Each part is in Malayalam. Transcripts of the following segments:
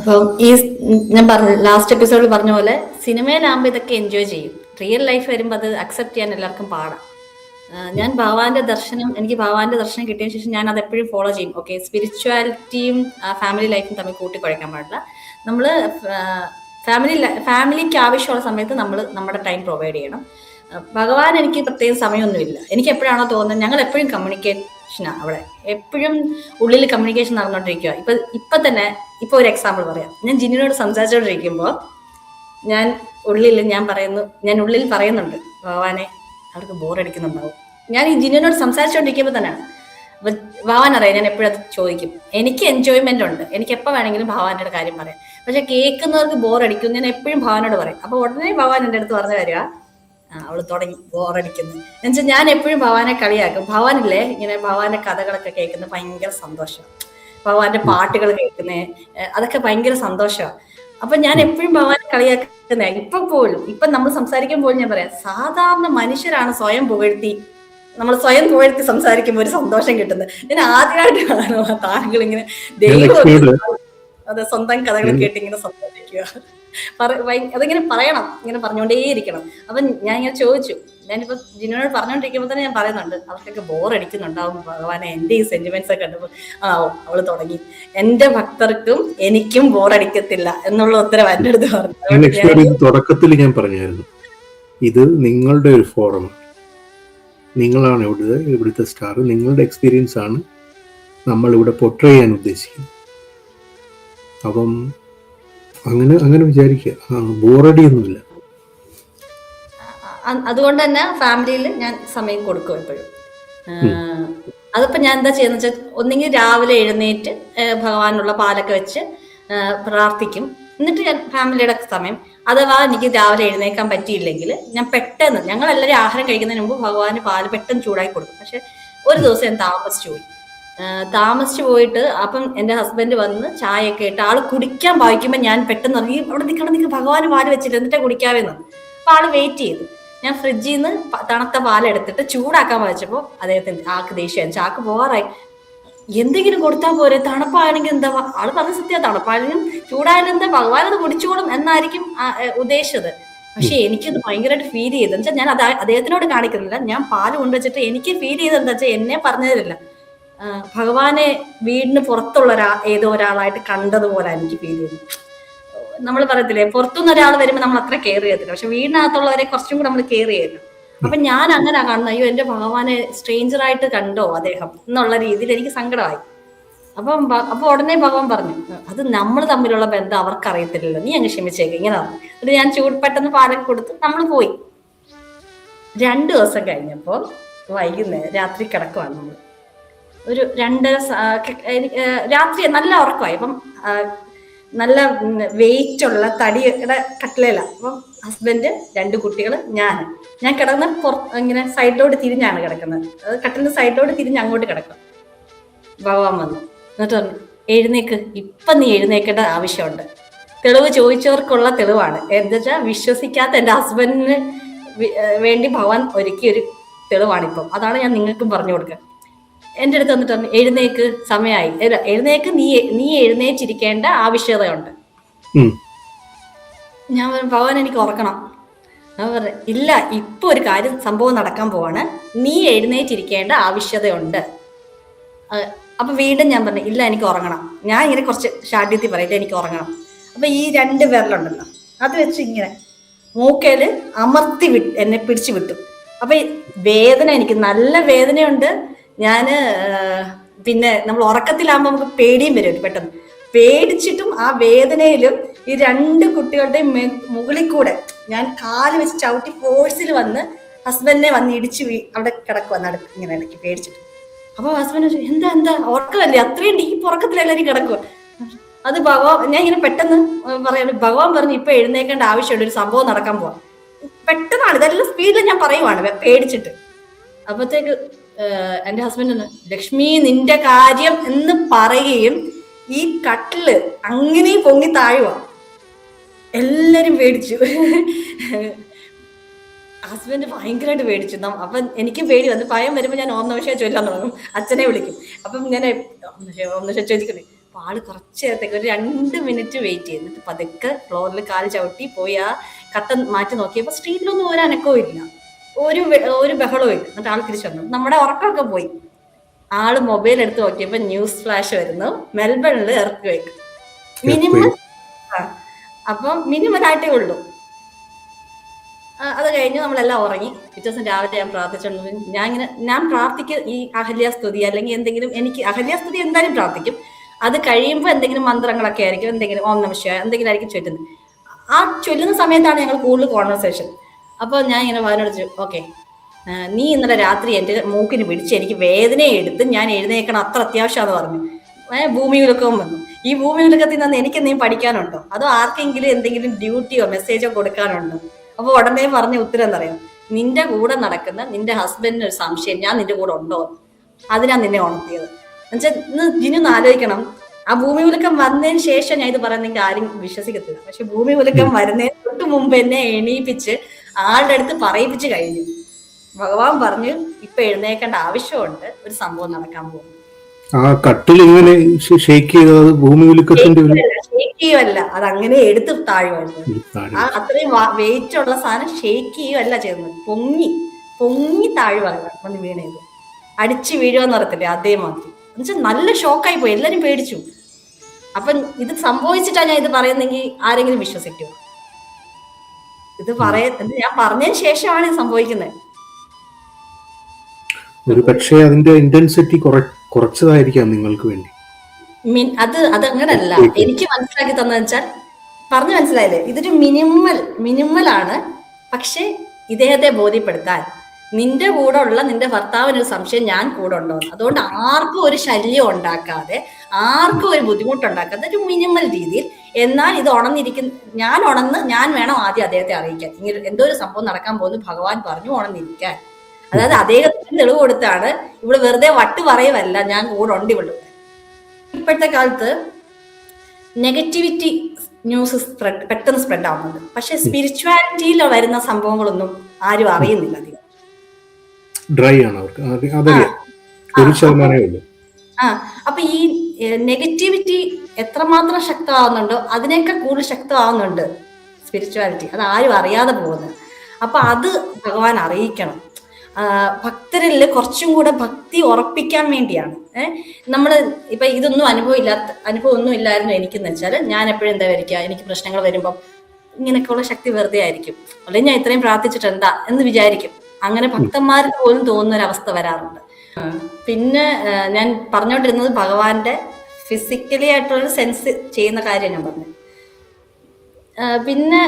അപ്പം ഞാൻ പറഞ്ഞ ലാസ്റ്റ് എപ്പിസോഡിൽ പറഞ്ഞ പോലെ സിനിമയിലാകുമ്പോൾ ഇതൊക്കെ എൻജോയ് ചെയ്യും. റിയൽ ലൈഫ് വരുമ്പോൾ അത് അക്സെപ്റ്റ് ചെയ്യാൻ എല്ലാവർക്കും പാടാം. ഞാൻ എനിക്ക് ഭഗവാന്റെ ദർശനം കിട്ടിയതിന് ശേഷം ഞാൻ അത് എപ്പോഴും ഫോളോ ചെയ്യും. ഓക്കെ, സ്പിരിച്വാലിറ്റിയും ഫാമിലി ലൈഫും തമ്മിൽ കൂട്ടിക്കുഴയ്ക്കാൻ പാടില്ല. നമ്മള് ഫാമിലിക്ക് ആവശ്യമുള്ള സമയത്ത് നമ്മൾ നമ്മുടെ ടൈം പ്രൊവൈഡ് ചെയ്യണം. ഭഗവാൻ എനിക്ക് പ്രത്യേകം സമയമൊന്നുമില്ല. എനിക്ക് എപ്പോഴാണോ തോന്നുന്നത്, ഞങ്ങൾ എപ്പോഴും കമ്മ്യൂണിക്കേഷനാണ് അവിടെ, എപ്പോഴും ഉള്ളിൽ കമ്മ്യൂണിക്കേഷൻ നടന്നുകൊണ്ടിരിക്കുക. ഇപ്പൊ തന്നെ ഒരു എക്സാമ്പിൾ പറയാം. ഞാൻ ജിന്നിനോട് സംസാരിച്ചുകൊണ്ടിരിക്കുമ്പോൾ ഞാൻ ഉള്ളിൽ പറയുന്നുണ്ട്, ഭഗവാനെ അവർക്ക് ബോറടിക്കുന്നുണ്ടാവും. ഞാൻ ഈ ജിന്നിനോട് സംസാരിച്ചുകൊണ്ടിരിക്കുമ്പോൾ തന്നെയാണ്. അപ്പൊ ഭഗവാൻ അറിയാം ഞാൻ എപ്പോഴും അത് ചോദിക്കും. എനിക്ക് എൻജോയ്മെന്റ് ഉണ്ട്, എനിക്ക് എപ്പോൾ വേണമെങ്കിലും ഭഗവാന്റെ കാര്യം പറയാം. പക്ഷെ കേൾക്കുന്നവർക്ക് ബോറടിക്കും ഞാൻ എപ്പോഴും ഭഗവാനോട് പറയും. അപ്പൊ ഉടനെ ഭഗവാൻ എൻ്റെ അടുത്ത് പറഞ്ഞു തരിക, അവള് തുടങ്ങി ബോറടിക്കുന്നു. എന്നുവെച്ചാൽ ഞാൻ എപ്പോഴും ഭഗവാനെ കളിയാക്കും. ഭഗവാനില്ലേ ഇങ്ങനെ ഭഗവാന്റെ കഥകളൊക്കെ കേൾക്കുന്നത് ഭയങ്കര സന്തോഷമാണ്. ഭഗവാന്റെ പാട്ടുകൾ കേൾക്കുന്നേ അതൊക്കെ ഭയങ്കര സന്തോഷമാണ്. അപ്പൊ ഞാൻ എപ്പോഴും ഭഗവാനെ കളിയാക്കുന്നേ. ഇപ്പൊ നമ്മൾ സംസാരിക്കുമ്പോൾ ഞാൻ പറയാം, സാധാരണ മനുഷ്യരാണ് നമ്മൾ സ്വയം പുകഴ്ത്തി സംസാരിക്കുമ്പോൾ ഒരു സന്തോഷം കിട്ടുന്നത്. ഞാൻ ആദ്യമായിട്ടാണോ താങ്കൾ ഇങ്ങനെ സ്വന്തം കഥകൾ കേട്ട് ഇങ്ങനെ സന്തോഷിക്കുക. അതിങ്ങനെ പറയണം, ഇങ്ങനെ പറഞ്ഞുകൊണ്ടേയിരിക്കണം. അപ്പൊ ഞാൻ ഇങ്ങനെ ചോദിച്ചു, ഞാനിപ്പോ ജിനോട് പറഞ്ഞോണ്ടിരിക്കുമ്പോ തന്നെ ഞാൻ പറയുന്നുണ്ട്, അവർക്കൊക്കെ ബോറടിക്കുന്നുണ്ടാവും ഭഗവാനെ എന്റെ ഈ സെന്റിമെന്റ്സ് ഒക്കെ കണ്ടപ്പോ. അവള് തുടങ്ങി, എന്റെ ഭക്തർക്കും എനിക്കും ബോറടിക്കത്തില്ല എന്നുള്ള ഉത്തരം എന്റെ അടുത്ത് പറഞ്ഞു. തുടക്കത്തിൽ ഞാൻ പറഞ്ഞായിരുന്നു, ഇത് നിങ്ങളുടെ ഒരു ഫോറം, നിങ്ങളാണ് ഇവിടുത്തെ സ്റ്റാർ, നിങ്ങളുടെ എക്സ്പീരിയൻസ് ആണ് നമ്മൾ ഇവിടെ പോർട്രേ ചെയ്യാൻ ഉദ്ദേശിക്കുന്നത്. അപ്പം അങ്ങനെ വിചാരിക്കുക, ബോറടിയൊന്നുമില്ല. അതുകൊണ്ട് തന്നെ ഫാമിലിയിൽ ഞാൻ സമയം കൊടുക്കും എപ്പോഴും. അതിപ്പോ ഞാൻ എന്താ ചെയ്യുന്ന വെച്ചാൽ, ഒന്നെങ്കിൽ രാവിലെ എഴുന്നേറ്റ് ഭഗവാനുള്ള പാലൊക്കെ വെച്ച് പ്രാർത്ഥിക്കും. എന്നിട്ട് ഞാൻ ഫാമിലിയുടെ സമയം, അഥവാ എനിക്ക് രാവിലെ എഴുന്നേക്കാൻ പറ്റിയില്ലെങ്കിൽ ഞാൻ പെട്ടെന്ന്, ഞങ്ങളെല്ലാവരും ആഹാരം കഴിക്കുന്നതിന് മുമ്പ് ഭഗവാന് പാല് പെട്ടെന്ന് ചൂടാക്കി കൊടുക്കും. പക്ഷെ ഒരു ദിവസം ഞാൻ താമസിച്ചു പോയിട്ട് അപ്പം എൻ്റെ ഹസ്ബൻഡ് വന്ന് ചായയൊക്കെ ഇട്ട് ആള് കുടിക്കാൻ ഭാവിക്കുമ്പോൾ ഞാൻ പെട്ടെന്ന് ഇറങ്ങി, അവിടെ നിൽക്കണം ഭഗവാന് പാല് വെച്ചില്ല എന്നിട്ട് കുടിക്കാവേന്ന്. അപ്പൊ ആള് വെയിറ്റ് ചെയ്തു. ഞാൻ ഫ്രിഡ്ജിൽ നിന്ന് തണുത്ത പാലെടുത്തിട്ട് ചൂടാക്കാൻ വായിച്ചപ്പോൾ ആൾക്ക് ദേഷ്യം, ചാക്ക് പോകാറായി. എന്തെങ്കിലും കൊടുത്താൽ പോരെ, തണുപ്പാണെങ്കിൽ എന്താ, ആള് പറഞ്ഞ സത്യം, തണുപ്പായാലും ചൂടായാലും എന്താ, ഭഗവാനത് കുടിച്ചോളും എന്നായിരിക്കും ഉദ്ദേശിച്ചത്. പക്ഷെ എനിക്കത് ഭയങ്കരമായിട്ട് ഫീൽ ചെയ്തു. എന്നുവെച്ചാൽ ഞാൻ അദ്ദേഹത്തിനോട് കാണിക്കുന്നില്ല, ഞാൻ പാല് കൊണ്ടുവച്ചിട്ട് എനിക്ക് ഫീൽ ചെയ്ത് എന്താ വെച്ചാൽ, എന്നെ പറഞ്ഞതില്ല, ഭഗവാനെ വീടിന് പുറത്തുള്ള ഏതോ ഒരാളായിട്ട് കണ്ടതുപോലെ എനിക്ക് ഫീൽ ചെയ്തു. നമ്മൾ പറയത്തില്ലേ, പുറത്തുനിന്ന് ഒരാൾ വരുമ്പോൾ നമ്മൾ അത്ര കെയർ ചെയ്യത്തില്ല, പക്ഷെ വീടിനകത്തുള്ളവരെ കുറച്ചും കൂടെ നമ്മൾ കെയർ ചെയ്യുന്നു. അപ്പൊ ഞാൻ അങ്ങനെ കാണുന്നത്, അയ്യോ എന്റെ ഭഗവാനെ സ്ട്രേഞ്ചറായിട്ട് കണ്ടോ അദ്ദേഹം എന്നുള്ള രീതിയിൽ എനിക്ക് സങ്കടമായി. അപ്പൊ ഉടനെ ഭഗവാൻ പറഞ്ഞു, അത് നമ്മൾ തമ്മിലുള്ള ബന്ധം അവർക്ക് അറിയത്തില്ലല്ലോ, നീ അങ്ങ് ക്ഷമിച്ചേക്ക്, ഇങ്ങനെ പറഞ്ഞു. എന്നിട്ട് ഞാൻ പെട്ടെന്ന് പാലൊക്കെ കൊടുത്ത് നമ്മൾ പോയി. 2 ദിവസം കഴിഞ്ഞപ്പോൾ വൈകുന്നേരം രാത്രി കിടക്കുവാണ് നമ്മൾ. ഒരു 2 രാത്രി നല്ല ഉറക്കമായി. അപ്പം നല്ല വെയിറ്റ് ഉള്ള തടിയുടെ കട്ടിലയില. അപ്പം ഹസ്ബൻഡ്, 2 കുട്ടികൾ, ഞാൻ കിടന്ന് ഇങ്ങനെ സൈഡിലോട്ട് തിരിഞ്ഞാണ് കിടക്കുന്നത്. കട്ടിലിന്റെ സൈഡിലോട്ട് തിരിഞ്ഞ് അങ്ങോട്ട് കിടക്കും. ഭഗവാൻ വന്നു, എന്നിട്ട് പറഞ്ഞു, എഴുന്നേക്ക്, നീ എഴുന്നേക്കേണ്ട ആവശ്യമുണ്ട്. തെളിവ് ചോദിച്ചവർക്കുള്ള തെളിവാണ്. എന്താ വെച്ചാൽ വിശ്വസിക്കാത്ത എൻ്റെ ഹസ്ബൻഡിന് വേണ്ടി ഭഗവാൻ ഒരുക്കിയൊരു തെളിവാണിപ്പം. അതാണ് ഞാൻ നിങ്ങൾക്കും പറഞ്ഞു കൊടുക്കുക. എൻ്റെ അടുത്ത് വന്നിട്ട് പറഞ്ഞു, എഴുന്നേക്ക്, സമയമായി, എഴുന്നേക്ക്, നീ എഴുന്നേറ്റിരിക്കേണ്ട ആവശ്യകതയുണ്ട്. ഞാൻ പറഞ്ഞു, ഭഗവാൻ എനിക്ക് ഉറക്കണം. ഞാൻ പറഞ്ഞു, ഇല്ല, ഇപ്പൊ ഒരു സംഭവം നടക്കാൻ പോവാണ്, നീ എഴുന്നേറ്റിരിക്കേണ്ട ആവശ്യതയുണ്ട്. അപ്പൊ വീണ്ടും ഞാൻ പറഞ്ഞു, ഇല്ല, എനിക്ക് ഉറങ്ങണം. ഞാൻ ഇങ്ങനെ കുറച്ച് ഷാഠ്യത്തിൽ പറയില്ല, എനിക്ക് ഉറങ്ങണം. അപ്പൊ ഈ 2 വിരലുണ്ടല്ലോ, അത് വെച്ച് ഇങ്ങനെ മൂക്കയില് അമർത്തി എന്നെ പിടിച്ചു വിട്ടു. അപ്പൊ ഈ വേദന, എനിക്ക് നല്ല വേദനയുണ്ട്. പിന്നെ നമ്മൾ ഉറക്കത്തിലാകുമ്പോൾ നമുക്ക് പേടിയും വരും. പെട്ടെന്ന് പേടിച്ചിട്ടും ആ വേദനയിലും ഈ 2 കുട്ടികളുടെയും മുകളിൽ കൂടെ ഞാൻ കാല് വെച്ച് ചവിട്ടി ഫോഴ്സിൽ വന്ന് ഹസ്ബൻഡിനെ വന്ന് ഇടിച്ച് അവിടെ കിടക്കുക, ഇങ്ങനെ ഇടയ്ക്ക് പേടിച്ചിട്ട്. അപ്പൊ ഹസ്ബൻഡ്, എന്താ ഉറക്കമല്ലേ, അത്രയും ഡീപ്പ് ഉറക്കത്തിലെല്ലാവരും കിടക്കുക. അത് ഞാൻ ഇങ്ങനെ പെട്ടെന്ന് പറയാണ്, ഭഗവാൻ പറഞ്ഞു ഇപ്പൊ എഴുന്നേക്കേണ്ട ആവശ്യമുണ്ട്, ഒരു സംഭവം നടക്കാൻ പോവാം. പെട്ടെന്നാണ്, ഇതെല്ലാം സ്പീഡിൽ ഞാൻ പറയുവാണ് പേടിച്ചിട്ട്. അപ്പത്തേക്ക് എൻ്റെ ഹസ്ബൻഡ്, ലക്ഷ്മി നിന്റെ കാര്യം എന്ന് പറയുകയും ഈ കട്ടില് അങ്ങനെ പൊങ്ങി താഴുക. എല്ലാരും പേടിച്ചു. ഹസ്ബൻഡ് ഭയങ്കരമായിട്ട് പേടിച്ചു. അപ്പൊ എനിക്കും പേടി വന്നു. ഭയം വരുമ്പോൾ ഞാൻ ഓം നമഃ ശിവായ ചൊല്ലാൻ തുടങ്ങും, അച്ഛനെ വിളിക്കും. അപ്പം ഞാൻ ഓം നമഃ ശിവായ ചോദിക്കണേ, അപ്പൊ ആള് കുറച്ച് നേരത്തേക്ക് ഒരു 2 മിനിറ്റ് വെയിറ്റ് ചെയ്തു, എന്നിട്ട് പതുക്കെ ഫ്ലോറിൽ കാല് ചവിട്ടി പോയി ആ കട്ടൻ മാറ്റി നോക്കിയപ്പോ സ്ട്രീറ്റിലൊന്നും ഒരു അനക്കവും ഇല്ല, ഒരു ബഹളവും ഇല്ല. എന്നിട്ട് ആൾ തിരിച്ചു വന്നു, നമ്മുടെ ഉറക്കമൊക്കെ പോയി. ആള് മൊബൈൽ എടുത്ത് നോക്കിയപ്പോ ന്യൂസ് ഫ്ലാഷ് വരുന്നു, മെൽബണിൽ എർത്ത് വേക്ക് മിനിമം. അപ്പം മിനിമലായിട്ടേ ഉള്ളൂ. അത് കഴിഞ്ഞ് നമ്മളെല്ലാം ഉറങ്ങി. പിറ്റേ ദിവസം രാവിലെ ഞാൻ പ്രാർത്ഥിച്ചോണ്ട് ഞാൻ പ്രാർത്ഥിക്കും ഈ അഹല്യാസ്തുതി അല്ലെങ്കിൽ എന്തെങ്കിലും, എനിക്ക് അഹല്യാസ്തുതി എന്തായാലും പ്രാർത്ഥിക്കും. അത് കഴിയുമ്പോൾ എന്തെങ്കിലും മന്ത്രങ്ങളൊക്കെ ആയിരിക്കും, എന്തെങ്കിലും ഓം നമഃ ശിവായ എന്തെങ്കിലും ആയിരിക്കും ചൊല്ലുന്നത്. ആ ചൊല്ലുന്ന സമയത്താണ് ഞങ്ങൾ കൂടുതൽ കോൺവെർസേഷൻ. അപ്പോൾ ഞാൻ ഇങ്ങനെ വാനോട് ചോദിച്ചു, ഓക്കെ നീ ഇന്നലെ രാത്രി എൻ്റെ മൂക്കിന് പിടിച്ച് എനിക്ക് വേദന എടുത്ത് ഞാൻ എഴുന്നേക്കണം, അത്ര അത്യാവശ്യമാണെന്ന് പറഞ്ഞു. ഭൂമി ഉലക്കവും വന്നു. ഈ ഭൂമി ഉലക്കത്തിൽ നിന്ന് എനിക്ക് എന്തെങ്കിലും പഠിക്കാനുണ്ടോ, അതോ ആർക്കെങ്കിലും എന്തെങ്കിലും ഡ്യൂട്ടിയോ മെസ്സേജോ കൊടുക്കാനുണ്ടോ? അപ്പൊ ഉടനെ പറഞ്ഞ ഉത്തരം എന്നറിയാം, നിന്റെ കൂടെ നടക്കുന്ന നിന്റെ ഹസ്ബൻഡിന് ഒരു സംശയം ഞാൻ നിന്റെ കൂടെ ഉണ്ടോ, അതിനാ നിന്നെ ഉണർത്തിയത്. എന്നുവെച്ചാൽ ഇന്ന് ജിനൊന്ന് ആലോചിക്കണം, ആ ഭൂമി ഉലക്കം വന്നതിന് ശേഷം ഞാൻ ഇത് പറയുന്നെങ്കിൽ ആരും വിശ്വസിക്കത്തില്ല. പക്ഷെ ഭൂമി ഉലക്കം വരുന്നതിന് തൊട്ട് മുമ്പ് എന്നെ എണീപ്പിച്ച് ആളുടെ അടുത്ത് പറയിപ്പിച്ച് കഴിഞ്ഞു. ഭഗവാൻ പറഞ്ഞു ഇപ്പൊ എഴുന്നേക്കേണ്ട ആവശ്യമുണ്ട്, ഒരു സംഭവം നടക്കാൻ പോകും. ആ കട്ടിൽ ഇങ്ങനെ ഷേക്ക് ചെയ്തത് ഭൂമി ഉലുക്കത്തിന്റെ ഷേക്ക് ചെയ്യുമല്ല, അത് അങ്ങനെ എടുത്ത് താഴുമായിരുന്നു. ആ അത്രയും വെയിറ്റ് ഉള്ള സാധനം ഷേക്ക് ചെയ്യുകയല്ല ചെയ്യുന്നത്, പൊങ്ങി താഴുവാണ് വന്ന് വീണത്. അടിച്ചു വീഴുവെന്ന് പറയത്തില്ലേ, അതേമാതിരി. എന്നുവെച്ചാൽ നല്ല ഷോക്കായി പോയി, എല്ലാരും പേടിച്ചു. അപ്പം ഇത് സംഭവിച്ചിട്ടാ ഞാൻ ഇത് പറയുന്നെങ്കിൽ ആരെങ്കിലും വിശ്വസിക്കുമോ? ഇത് ഞാൻ പറഞ്ഞതിന് ശേഷമാണ് ഇത് സംഭവിക്കുന്നത്. ഒരു പക്ഷേ അതിന്റെ ഇന്റൻസിറ്റി കുറച്ചതായിരിക്കാം നിങ്ങൾക്ക് വേണ്ടി. അതങ്ങനല്ല, എനിക്ക് മനസ്സിലാക്കി തന്നെന്ന് വെച്ചാൽ പറഞ്ഞു മനസ്സിലായില്ലേ, ഇതൊരു മിനിമലാണ്. പക്ഷെ ഇദ്ദേഹത്തെ ബോധ്യപ്പെടുത്താൻ നിന്റെ കൂടെ ഉള്ള നിന്റെ ഭർത്താവിനൊരു സംശയം ഞാൻ കൂടെ ഉണ്ടോ, അതുകൊണ്ട് ആർക്കും ഒരു ശല്യം ഉണ്ടാക്കാതെ, ആർക്കും ഒരു ബുദ്ധിമുട്ടുണ്ടാക്കാതെ ഒരു മിനിമൽ രീതിയിൽ. എന്നാൽ ഇത് ഞാൻ വേണം ആദ്യം അദ്ദേഹത്തെ അറിയിക്കാൻ, ഇങ്ങനെ എന്തോ ഒരു സംഭവം നടക്കാൻ പോകുന്നു ഭഗവാൻ പറഞ്ഞു ഉണർന്നിരിക്കാൻ. അതായത് അദ്ദേഹത്തിന് തെളിവ് കൊടുത്താണ്, ഇവിടെ വെറുതെ വട്ട് പറയുമല്ല, ഞാൻ കൂടെ ഉണ്ട് ഇവിടെ. ഇപ്പോഴത്തെ കാലത്ത് നെഗറ്റിവിറ്റി ന്യൂസ് പെട്ടെന്ന് സ്പ്രെഡ് ആവുന്നുണ്ട്, പക്ഷെ സ്പിരിച്വാലിറ്റിയിൽ വരുന്ന സംഭവങ്ങളൊന്നും ആരും അറിയുന്നില്ല അധികം. ഡ്രൈ ആണ് അവർക്ക്. അപ്പൊ ഈ നെഗറ്റിവിറ്റി എത്രമാത്രം ശക്തമാവുന്നുണ്ടോ അതിനേക്കാൾ കൂടുതൽ ശക്തമാവുന്നുണ്ട് സ്പിരിച്വാലിറ്റി. അത് ആരും അറിയാതെ പോകുന്നത്. അപ്പൊ അത് ഭഗവാൻ അറിയിക്കണം. ഭക്തരിൽ കുറച്ചും കൂടെ ഭക്തി ഉറപ്പിക്കാൻ വേണ്ടിയാണ്. നമ്മള് ഇപ്പൊ ഇതൊന്നും അനുഭവം ഒന്നും ഇല്ലായിരുന്നു എനിക്കെന്ന് വെച്ചാൽ ഞാൻ എപ്പോഴും എന്താ വരിക, എനിക്ക് പ്രശ്നങ്ങൾ വരുമ്പം ഇങ്ങനെയൊക്കെയുള്ള ശക്തി വെറുതെ ആയിരിക്കും, അല്ലെങ്കിൽ ഞാൻ ഇത്രയും പ്രാർത്ഥിച്ചിട്ട് എന്താ എന്ന് വിചാരിക്കും. അങ്ങനെ ഭക്തന്മാർക്ക് പോലും തോന്നുന്ന ഒരവസ്ഥ വരാറുണ്ട്. പിന്നെ ഞാൻ പറഞ്ഞുകൊണ്ടിരുന്നത് ഭഗവാന്റെ ഫിസിക്കലി ആയിട്ടുള്ള സെൻസ് ചെയ്യുന്ന കാര്യം ഞാൻ പറഞ്ഞു. പിന്നെ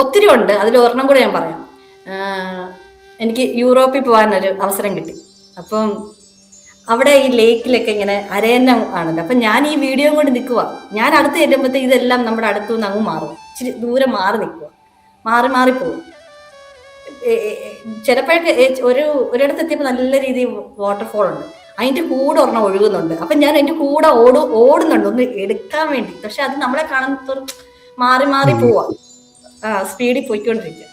ഒത്തിരി ഉണ്ട്, അതിൽ ഒരെണ്ണം കൂടെ ഞാൻ പറയാം. എനിക്ക് യൂറോപ്പിൽ പോകാനൊരു അവസരം കിട്ടി. അപ്പം അവിടെ ഈ ലേക്കിലൊക്കെ ഇങ്ങനെ അരയന്നം ആണല്ലോ. അപ്പം ഞാൻ ഈ വീഡിയോ കൊണ്ട് നിൽക്കുക, ഞാൻ അടുത്ത് ചെല്ലുമ്പോഴത്തേക്ക് ഇതെല്ലാം നമ്മുടെ അടുത്തു നിന്ന് അങ്ങ് മാറും, ഇച്ചിരി ദൂരെ മാറി നിൽക്കുക, മാറിപ്പോകും. ചിലപ്പോഴൊക്കെ ഒരിടത്ത് എത്തിയപ്പോൾ നല്ല രീതിയിൽ വാട്ടർഫോൾ ഉണ്ട്, അതിൻ്റെ കൂടെ ഒരെണ്ണം ഒഴുകുന്നുണ്ട്. അപ്പം ഞാൻ അതിൻ്റെ കൂടെ ഓടുന്നുണ്ട് ഒന്ന് എടുക്കാൻ വേണ്ടി. പക്ഷെ അത് നമ്മളെ കാണുന്നതോറും മാറി പോവാ, സ്പീഡിൽ പോയിക്കൊണ്ടിരിക്കുക.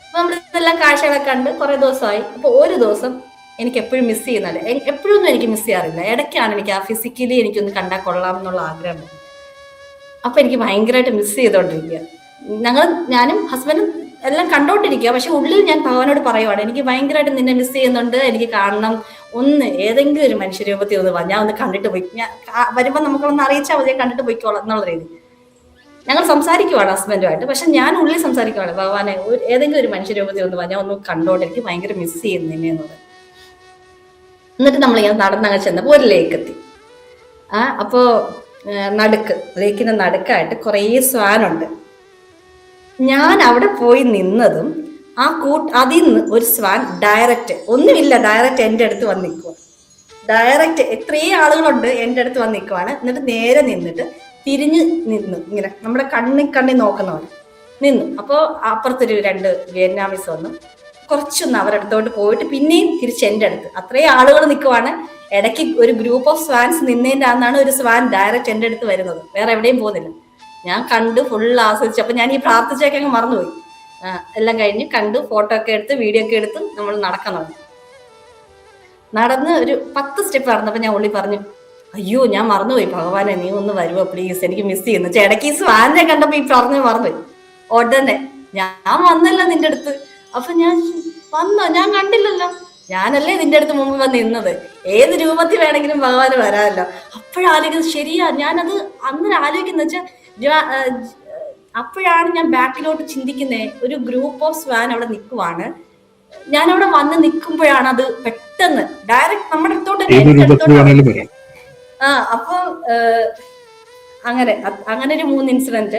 അപ്പൊ നമ്മളിതെല്ലാം കാഴ്ചകളൊക്കെ കണ്ട് കുറെ ദിവസമായി. അപ്പൊ ഒരു ദിവസം എനിക്ക് എപ്പോഴും മിസ് ചെയ്യുന്നല്ലേ, എപ്പോഴൊന്നും എനിക്ക് മിസ് ചെയ്യാറില്ല, ഇടയ്ക്കാണ് എനിക്ക് ആ ഫിസിക്കലി എനിക്കൊന്ന് കണ്ടാൽ കൊള്ളാം എന്നുള്ള ആഗ്രഹം. അപ്പൊ എനിക്ക് ഭയങ്കരമായിട്ട് മിസ് ചെയ്തോണ്ടിരിക്കുക. ഞാനും ഹസ്ബൻഡും എല്ലാം കണ്ടോണ്ടിരിക്കുക. പക്ഷെ ഉള്ളിൽ ഞാൻ ഭഗവാനോട് പറയുവാണ്, എനിക്ക് ഭയങ്കരമായിട്ട് നിന്നെ മിസ് ചെയ്യുന്നുണ്ട്, എനിക്ക് കാണണം, ഏതെങ്കിലും ഒരു മനുഷ്യരൂപത്തിൽ ഒന്ന് ഞാൻ ഒന്ന് കണ്ടിട്ട് പോയി, ഞാൻ വരുമ്പോ നമുക്കൊന്ന് അറിയിച്ചാൽ മതി, കണ്ടിട്ട് പോയിക്കോളാം എന്നുള്ള രീതി ഞങ്ങൾ സംസാരിക്കുവാണ് ഹസ്ബൻഡുമായിട്ട്. പക്ഷെ ഞാൻ ഉള്ളിൽ സംസാരിക്കുവാണ്, ഭഗവാനെ ഏതെങ്കിലും ഒരു മനുഷ്യരൂപത്തിൽ ഒന്ന് ഞാൻ ഒന്ന് കണ്ടോട്ടെ, എനിക്ക് ഭയങ്കര മിസ് ചെയ്യുന്നു നിന്നെ എന്നത്. എന്നിട്ട് നമ്മളിങ്ങനെ നടന്നങ്ങ് ചെന്നപ്പോൾ ഒരു ലേക്ക് എത്തി. അപ്പോ ലേക്കിന്റെ നടുക്കായിട്ട് കുറേ സ്വാനുണ്ട്. ഞാൻ അവിടെ പോയി നിന്നതും അതിൽ നിന്ന് ഒരു സ്വാൻ ഡയറക്റ്റ് എൻ്റെ അടുത്ത് വന്ന് നിൽക്കുക. ഡയറക്റ്റ് എത്രയും ആളുകളുണ്ട് എൻ്റെ അടുത്ത് വന്ന് നിൽക്കുവാണ്. എന്നിട്ട് നേരെ നിന്നിട്ട് തിരിഞ്ഞ് നിന്നു, ഇങ്ങനെ നമ്മുടെ കണ്ണി നോക്കുന്നവർ നിന്നു. അപ്പോൾ അപ്പുറത്തൊരു 2 വിയറ്റ്നാമീസ് വന്നു, കുറച്ചൊന്ന് അവരുടെ അടുത്തോട്ട് പോയിട്ട് പിന്നെയും തിരിച്ച് എൻ്റെ അടുത്ത്. അത്രയും ആളുകൾ നിൽക്കുവാണ്. ഇടയ്ക്ക് ഒരു ഗ്രൂപ്പ് ഓഫ് സ്വാൻസ് നിന്നതിൻ്റെ അന്നാണ് ഒരു സ്വാൻ ഡയറക്റ്റ് എൻ്റെ അടുത്ത് വരുന്നത്, വേറെ എവിടെയും പോകുന്നില്ല. ഞാൻ കണ്ട് ഫുൾ ആസ്വദിച്ചു. അപ്പൊ ഞാൻ ഈ പ്രാർത്ഥിച്ചൊക്കെ അങ്ങ് മറന്നുപോയി. എല്ലാം കഴിഞ്ഞ് കണ്ടു, ഫോട്ടോ ഒക്കെ എടുത്ത് വീഡിയോ ഒക്കെ എടുത്ത് നമ്മൾ നടക്കാൻ തുടങ്ങി. നടന്ന് ഒരു 10 സ്റ്റെപ്പ് നടന്നപ്പോൾ ഞാൻ ഉള്ളി പറഞ്ഞു, അയ്യോ ഞാൻ മറന്നുപോയി ഭഗവാനെ, നീ ഒന്ന് വരുമോ പ്ലീസ്, എനിക്ക് മിസ് ചെയ്യുന്നു. ഇടയ്ക്ക് ഈ സ്വാനെ കണ്ടപ്പോ ഈ മറന്നുപോയി. ഉടനെ ഞാൻ വന്നല്ലോ നിന്റെ അടുത്ത്. അപ്പൊ ഞാൻ വന്നോ, ഞാൻ കണ്ടില്ലല്ലോ, ഞാനല്ലേ നിന്റെ അടുത്ത് മുമ്പ് വന്ന് നിന്നത്, ഏത് രൂപത്തിൽ വേണമെങ്കിലും ഭഗവാന് വരാമല്ലോ. അപ്പോഴാലോചിക്കുന്നത് ശരിയാ, ഞാനത് അന്നേരം ആലോചിക്കുന്ന വെച്ചാൽ അപ്പോഴാണ് ഞാൻ ബാക്കിലോട്ട് ചിന്തിക്കുന്നത്. ഒരു ഗ്രൂപ്പ് ഓഫ് സ്വാൻ അവിടെ നിൽക്കുവാണ്, ഞാൻ അവിടെ വന്ന് നിൽക്കുമ്പോഴാണ് അത് പെട്ടെന്ന് ഡയറക്റ്റ് നമ്മുടെ അടുത്തോട്ട്. അപ്പൊ അങ്ങനെ ഒരു 3 ഇൻസിഡന്റ്,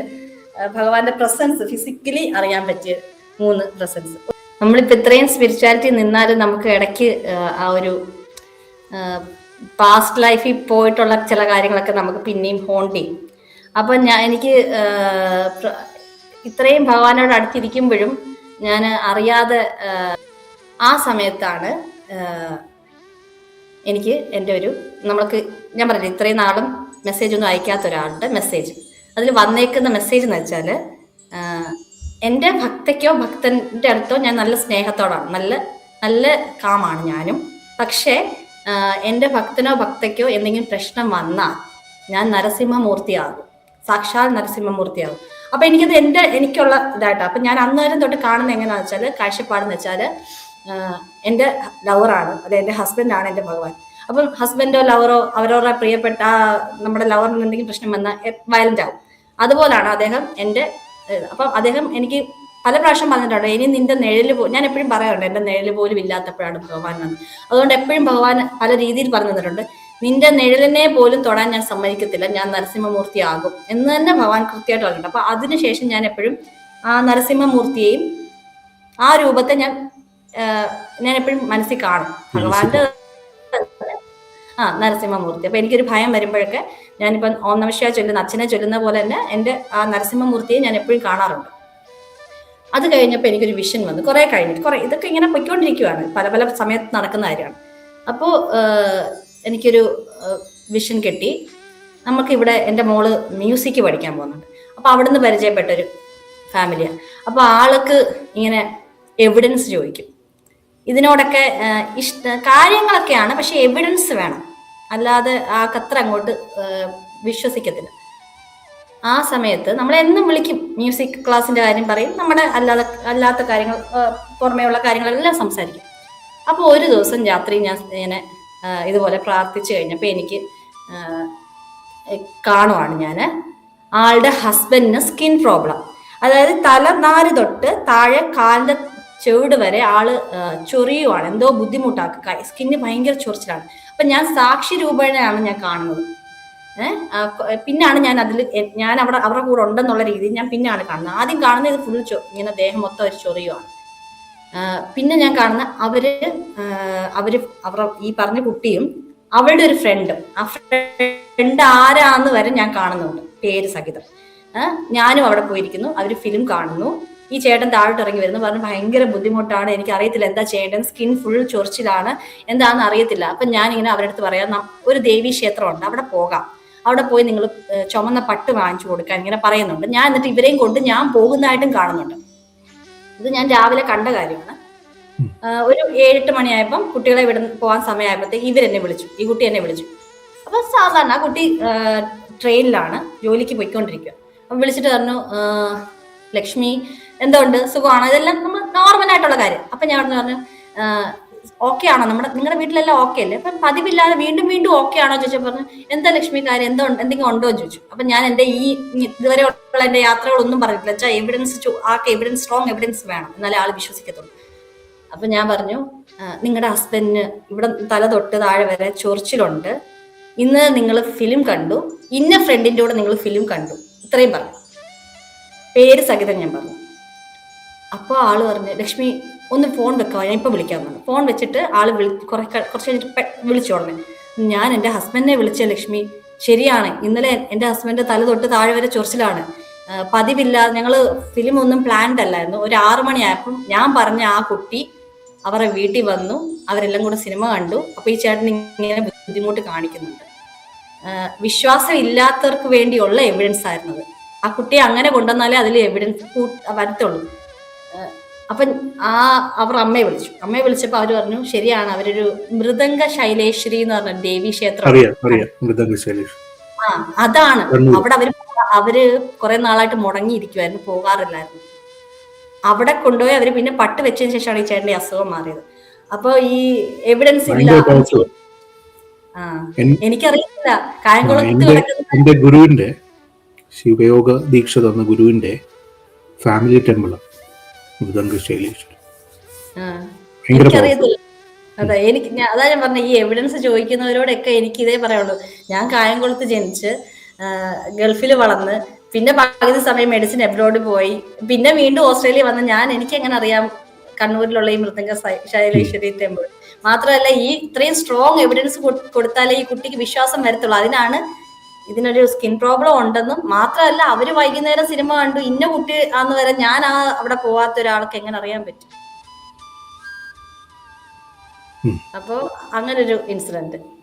ഭഗവാന്റെ പ്രസൻസ് ഫിസിക്കലി അറിയാൻ പറ്റിയ 3 പ്രസൻസ്. നമ്മളിപ്പോ ഇത്രയും സ്പിരിച്വാലിറ്റി നിന്നാലും നമുക്ക് ഇടയ്ക്ക് ആ ഒരു പാസ്റ്റ് ലൈഫിൽ പോയിട്ടുള്ള ചില കാര്യങ്ങളൊക്കെ നമുക്ക് പിന്നെയും ഹോണ്ട് ചെയ്യും. അപ്പൊ എനിക്ക് ഇത്രയും ഭഗവാനോട് അടുത്തിരിക്കുമ്പോഴും ഞാൻ അറിയാതെ ആ സമയത്താണ് എനിക്ക് എൻ്റെ ഒരു ഞാൻ പറഞ്ഞില്ല ഇത്രയും നാളും മെസ്സേജ് ഒന്നും അയക്കാത്ത ഒരാളുടെ മെസ്സേജ്, അതിൽ വന്നേക്കുന്ന മെസ്സേജ് എന്ന് വെച്ചാൽ, എൻ്റെ ഭക്തയ്ക്കോ ഭക്തൻ്റെ അടുത്തോ ഞാൻ നല്ല സ്നേഹത്തോടാണ്, നല്ല കാമാണ് ഞാനും. പക്ഷേ എൻ്റെ ഭക്തനോ ഭക്തയ്ക്കോ എന്തെങ്കിലും പ്രശ്നം വന്നാൽ ഞാൻ നരസിംഹമൂർത്തിയാകും, സാക്ഷാൽ നരസിംഹമൂർത്തിയാകും. അപ്പൊ എനിക്കത് എനിക്കുള്ള ഇതായിട്ടാണ്. അപ്പൊ ഞാൻ അന്നേരം തൊട്ട് കാണുന്നത് എങ്ങനെയാണെന്ന് വെച്ചാൽ, കാഴ്ചപ്പാടെന്ന് വെച്ചാൽ, എൻ്റെ ലവറാണ്, അത് എൻ്റെ ഹസ്ബൻഡാണ് എൻ്റെ ഭഗവാൻ. അപ്പം ഹസ്ബൻഡോ ലവറോ അവരവരുടെ പ്രിയപ്പെട്ട നമ്മുടെ ലവറിന് എന്തെങ്കിലും പ്രശ്നം വന്നാൽ വയലന്റ് ആവും. അതുപോലാണ് അദ്ദേഹം എൻ്റെ. അപ്പം അദ്ദേഹം എനിക്ക് പല പ്രാവശ്യം പറഞ്ഞിട്ടുണ്ട്, ഇനി നിന്റെ നിഴല് ഞാൻ എപ്പോഴും പറയാറുണ്ട്, എൻ്റെ നിഴല് പോലും ഇല്ലാത്തപ്പോഴാണ് ഭഗവാൻ വന്നത്. അതുകൊണ്ട് എപ്പോഴും ഭഗവാൻ പല രീതിയിൽ പറഞ്ഞു തന്നിട്ടുണ്ട്, നിന്റെ നിഴലിനെ പോലും തൊടാൻ ഞാൻ സമ്മതിക്കത്തില്ല, ഞാൻ നരസിംഹമൂർത്തി ആകും എന്ന് തന്നെ ഭഗവാൻ കൃത്യമായിട്ട് പറഞ്ഞിട്ടുണ്ട്. അപ്പൊ അതിനുശേഷം ഞാൻ എപ്പോഴും ആ നരസിംഹമൂർത്തിയെയും ആ രൂപത്തെ ഞാൻ എപ്പോഴും മനസ്സിൽ കാണും, ഭഗവാന്റെ നരസിംഹമൂർത്തി. അപ്പൊ എനിക്കൊരു ഭയം വരുമ്പോഴൊക്കെ ഞാനിപ്പം ഓം നമഃ ശിവായ ചൊല്ലുന്ന അച്ഛനെ ചൊല്ലുന്ന പോലെ തന്നെ എൻ്റെ ആ നരസിംഹമൂർത്തിയെ ഞാൻ എപ്പോഴും കാണാറുണ്ട്. അത് കഴിഞ്ഞപ്പോൾ എനിക്കൊരു വിഷൻ വന്നു, കുറെ കഴിഞ്ഞിട്ട്, ഇതൊക്കെ ഇങ്ങനെ പൊയ്ക്കൊണ്ടിരിക്കുകയാണ്, പല സമയത്ത് നടക്കുന്ന കാര്യമാണ്. അപ്പോൾ എനിക്കൊരു വിഷൻ കിട്ടി, നമുക്കിവിടെ എൻ്റെ മോള് മ്യൂസിക് പഠിക്കാൻ പോകുന്നുണ്ട്. അപ്പൊ അവിടുന്ന് പരിചയപ്പെട്ടൊരു ഫാമിലിയാണ്. അപ്പൊ ആൾക്ക് ഇങ്ങനെ എവിഡൻസ് ചോദിക്കും, ഇതിനോടൊക്കെ കാര്യങ്ങളൊക്കെയാണ്, പക്ഷെ എവിഡൻസ് വേണം, അല്ലാതെ ആൾക്കത്ര അങ്ങോട്ട് വിശ്വസിക്കത്തില്ല. ആ സമയത്ത് നമ്മളെന്നും വിളിക്കും, മ്യൂസിക് ക്ലാസ്സിന്റെ കാര്യം പറയും, നമ്മുടെ അല്ലാത്ത കാര്യങ്ങൾ, പുറമേയുള്ള കാര്യങ്ങളെല്ലാം സംസാരിക്കും. അപ്പോൾ ഒരു ദിവസം രാത്രി ഞാൻ ഇങ്ങനെ ഇതുപോലെ പ്രാർത്ഥിച്ചു കഴിഞ്ഞപ്പോൾ എനിക്ക് കാണുവാണ് ഞാൻ ആളുടെ ഹസ്ബൻഡിന് സ്കിൻ പ്രോബ്ലം, അതായത് തലനാര് തൊട്ട് താഴെ കാലിന്റെ ചെവിട് വരെ ആള് ചൊറിയുവാണ്, എന്തോ ബുദ്ധിമുട്ടാക്കുക, സ്കിന്ന് ഭയങ്കര ചൊറിച്ചിലാണ്. അപ്പൊ ഞാൻ സാക്ഷി രൂപേണയാണ് ഞാൻ കാണുന്നത്. പിന്നാണ് ഞാൻ അവരുടെ കൂടെ ഉണ്ടെന്നുള്ള രീതിയിൽ ഞാൻ പിന്നാണ് കാണുന്നത്. ആദ്യം കാണുന്നത് ഇത് ഫുൾ ഇങ്ങനെ ദേഹം മൊത്തം ഒരു ചൊറിയുവാണ്. പിന്നെ ഞാൻ കാണുന്ന അവര് ഈ പറഞ്ഞ കുട്ടിയും അവളുടെ ഒരു ഫ്രണ്ടും, ആ ഫ്രണ്ട് ആരാന്ന് വരെ ഞാൻ കാണുന്നുണ്ട്, പേര് സഹിതം. ഞാനും അവിടെ പോയിരിക്കുന്നു, അവര് ഫിലിം കാണുന്നു. ഈ ചേട്ടൻ താഴോട്ട് ഇറങ്ങി വരുന്നു, പറഞ്ഞു ഭയങ്കര ബുദ്ധിമുട്ടാണ്, എനിക്ക് അറിയത്തില്ല എന്താ ചെയ്യേണ്ടത്, സ്കിൻ ഫുൾ ചൊറിച്ചിലാണ്, എന്താണെന്ന് അറിയത്തില്ല. അപ്പൊ ഞാൻ ഇങ്ങനെ അവരുടെ അടുത്ത് പറയാം, ഒരു ദേവീ ക്ഷേത്രമുണ്ട്, അവിടെ പോകാം, അവിടെ പോയി നിങ്ങൾ ചുമന്ന പട്ട് വാങ്ങിച്ചു കൊടുക്കാൻ ഇങ്ങനെ പറയുന്നുണ്ട്. ഞാൻ എന്നിട്ട് ഇവരെയും കൊണ്ട് ഞാൻ പോകുന്നതായിട്ടും കാണുന്നുണ്ട്. ഇത് ഞാൻ രാവിലെ കണ്ട കാര്യമാണ്. ഒരു 7-8 മണിയായപ്പം കുട്ടികളെ ഇവിടെ പോകാൻ സമയമായപ്പോഴത്തേക്ക് ഇവരെന്നെ വിളിച്ചു, ഈ കുട്ടി എന്നെ വിളിച്ചു. അപ്പൊ സാധാരണ ആ കുട്ടി ട്രെയിനിലാണ്, ജോലിക്ക് പോയിക്കൊണ്ടിരിക്കുക. അപ്പൊ വിളിച്ചിട്ട് പറഞ്ഞു, ലക്ഷ്മി എന്തുകൊണ്ട്, സുഖമാണോ, ഇതെല്ലാം നമ്മൾ നോർമൽ ആയിട്ടുള്ള കാര്യം. അപ്പൊ ഞാൻ പറഞ്ഞു, ഓക്കെ ആണോ, നിങ്ങളുടെ വീട്ടിലെല്ലാം ഓക്കെ അല്ലേ? അപ്പൊ പതിവില്ലാതെ വീണ്ടും വീണ്ടും ഓക്കെ ആണോ ചോദിച്ചപ്പോൾ പറഞ്ഞു, എന്താ ലക്ഷ്മി കാര്യം, എന്തെങ്കിലും ഉണ്ടോ എന്ന് ചോദിച്ചു. അപ്പൊ ഞാൻ എൻ്റെ ഇതുവരെ ഉള്ള എൻ്റെ യാത്രകളൊന്നും പറഞ്ഞിട്ടില്ല, വെച്ചാൽ എവിഡൻസ് സ്ട്രോങ് എവിഡൻസ് വേണം, എന്നാലേ ആൾ വിശ്വസിക്കത്തുള്ളൂ. അപ്പൊ ഞാൻ പറഞ്ഞു, നിങ്ങളുടെ ഹസ്ബൻഡിന് ഇവിടെ തല തൊട്ട് താഴെ വരെ ചൊറിച്ചിലുണ്ട്, ഇന്ന് നിങ്ങൾ ഫിലിം കണ്ടു, ഇന്ന ഫ്രണ്ടിന്റെ കൂടെ നിങ്ങൾ ഫിലിം കണ്ടു, ഇത്രയും പറഞ്ഞു, പേര് സഹിതം ഞാൻ പറഞ്ഞു. അപ്പോൾ ആള് പറഞ്ഞു, ലക്ഷ്മി ഒന്ന് ഫോൺ വെക്കാമോ, ഞാൻ ഇപ്പൊ വിളിക്കാമെന്ന് പറഞ്ഞു. ഫോൺ വെച്ചിട്ട് ആള് കുറച്ച് കഴിഞ്ഞിട്ട് വിളിച്ചു ഉടനെ, ഞാൻ എൻ്റെ ഹസ്ബൻഡിനെ വിളിച്ച ലക്ഷ്മി, ശരിയാണ്, ഇന്നലെ എൻ്റെ ഹസ്ബൻഡ് തല തൊട്ട് താഴെ വരെ ചൊറിച്ചിലാണ്, പതിവില്ലാതെ ഞങ്ങള് ഫിലിം ഒന്നും പ്ലാൻഡ് അല്ലായിരുന്നു. ഒരു 6 മണിയായപ്പം ഞാൻ പറഞ്ഞ ആ കുട്ടി അവരുടെ വീട്ടിൽ വന്നു, അവരെല്ലാം കൂടെ സിനിമ കണ്ടു. അപ്പൊ ഈ ചേട്ടൻ ഇങ്ങനെ ബുദ്ധിമുട്ട് കാണിക്കുന്നുണ്ട്. വിശ്വാസം ഇല്ലാത്തവർക്ക് വേണ്ടിയുള്ള എവിഡൻസ് ആയിരുന്നത്. ആ കുട്ടിയെ അങ്ങനെ കൊണ്ടുവന്നാലേ അതിൽ എവിഡൻസ് വരത്തുള്ളൂ. അപ്പം അവർ അമ്മയെ വിളിച്ചപ്പോൾ അവർ പറഞ്ഞു ശരിയാണ്, അവരൊരു മൃദംഗ ശൈലേശ്വരി എന്ന് പറഞ്ഞ ദേവീ ക്ഷേത്രം. അറിയാം മൃദംഗ ശൈലേഷ്. ആ അതാണ് കണ്ണൂർ. അവിടെ അവര് കുറെ നാളായിട്ട് മുടങ്ങിയിരിക്കുമായിരുന്നു, പോകാറില്ലായിരുന്നു. അവിടെ കൊണ്ടുപോയി അവര് പിന്നെ പട്ട് വെച്ചതിന് ശേഷമാണ് ഈ ചേട്ടന്റെ അസുഖം മാറിയത്. അപ്പൊ ഈ എവിഡൻസ് ഇല്ല. ഭയങ്കര powerful. ആ എൻ- എനിക്കറിയില്ല കായംകുളത്ത് എന്റെ കിടക്കുന്ന. എന്റെ ഗുരുവിന്റെ ശിവയോഗ ദീക്ഷ തന്ന ഗുരുവിന്റെ ഫാമിലി ടെമ്പിളാണ് മൃദംഗ ശൈലേശ്വരി. ആ, ഭയങ്കര powerful. എനിക്കറിയത്തില്ല. അതെ, അതാ ഞാൻ പറഞ്ഞ, ഈ എവിഡൻസ് ചോദിക്കുന്നവരോടൊക്കെ എനിക്ക് ഇതേ പറയുള്ളൂ. ഞാൻ കായംകുളത്ത് ജനിച്ച് ഗൾഫിൽ വളർന്ന് പിന്നെ പകുതി സമയം മെഡിസിൻ എബ്രോഡ് പോയി പിന്നെ വീണ്ടും ഓസ്ട്രേലിയ വന്ന് എനിക്ക് എങ്ങനെ അറിയാം കണ്ണൂരിലുള്ള ഈ മൃദംഗ ശൈലേശ്വരി ടെമ്പിൾ. മാത്രമല്ല ഈ ഇത്രയും സ്ട്രോങ് എവിഡൻസ് കൊടുത്താലേ ഈ കുട്ടിക്ക് വിശ്വാസം വരത്തുള്ളൂ. അതിനാണ് ഇതിനൊരു സ്കിൻ പ്രോബ്ലം ഉണ്ടെന്നും മാത്രമല്ല അവര് വൈകുന്നേരം സിനിമ കണ്ടു ഇന്ന കുട്ടി ആന്ന് വരെ ഞാൻ അവിടെ പോവാത്ത ഒരാൾക്ക് എങ്ങനെ അറിയാൻ പറ്റും? ഉം. അപ്പോ അങ്ങനൊരു ഇൻസിഡന്റ്.